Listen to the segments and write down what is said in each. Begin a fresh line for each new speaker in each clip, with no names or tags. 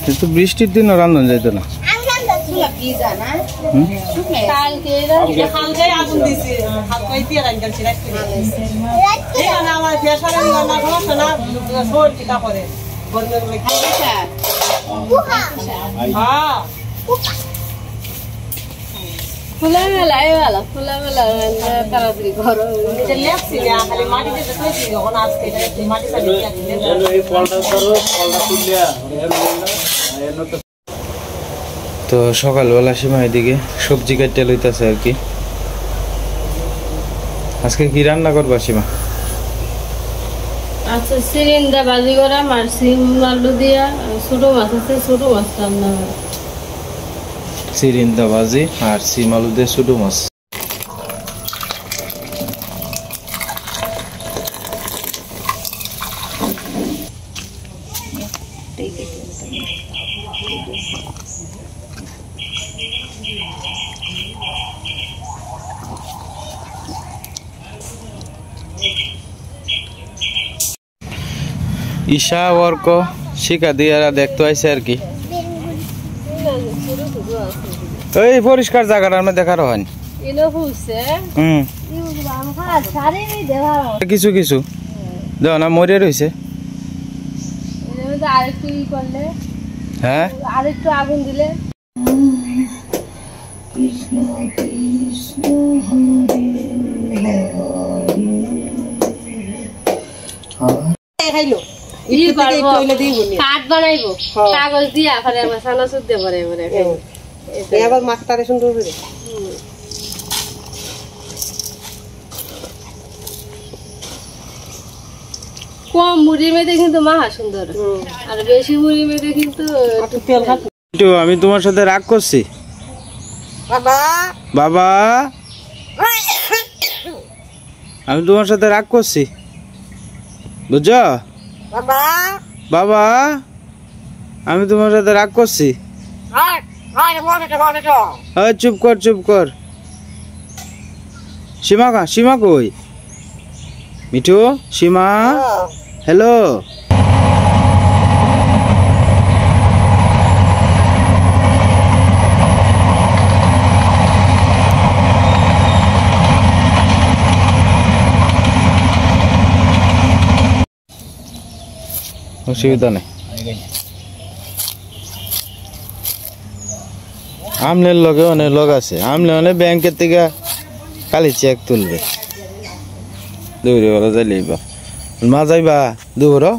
কিন্তু বৃষ্টির দিনও রান্ধন যাইতো না।
ফুলা মেলা ভালো, ফুলা মেলা তাড়াতাড়ি ঘর
তো সকালবেলা সীমা এদিকে সবজি কাটতে লইতেছে আর কি। আজকে কি রান্না করবা সীমা?
আচ্ছা, সিরিন্দা ভাজি করাম আর সিম আলু দিয়া ছোট মাছ আছে, ছোট মাছ রান্না করা।
সিরিন্দা ভাজি আর সিম আলু দিয়ে ছোট মাছ। ঈশা অর্ক শিখা দিয়ে দেখতে আইছে আর কি। এই পরিষ্কার জায়গাটার মধ্যে দেখার হয় কিছু কিছু দেখো না মরে রয়েছে। হ্যাঁ,
আরেকটু আগুন দিলে কাঠ বানাইবো কাগজ দিয়া চানাচুর দিয়ে পরে আবার মাছটারে সুন্দর করে কম মুড়ি মেয়েদের কিন্তু মাহা সুন্দর, আর বেশি মুড়ি মেয়েদের কিন্তু
আমি তোমার সাথে রাগ করছি বাবা, বাবা আমি তোমার সাথে রাগ করছি বুঝছো বাবা, বাবা আমি তোমার সাথে রাগ করছি। চুপ কর চুপ কর। সীমা সীমা কই? মিঠু, সীমা, হ্যালো। অসুবিধা নেই। আমলের লগে অনেক লোক আছে, আমলে অনেক ব্যাংকের থেকে খালি চেক তুলবে দৌড়ে বলা যাইবা মা যাইবা দৌড়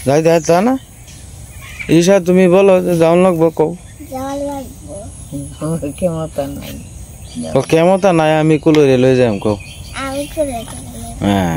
যাই যাই তা না। ঈশা তুমি বলো যে যাওয়ান লাগবো কও। কেমতা নাই আমি কুলরে লই যাম কও। হ্যাঁ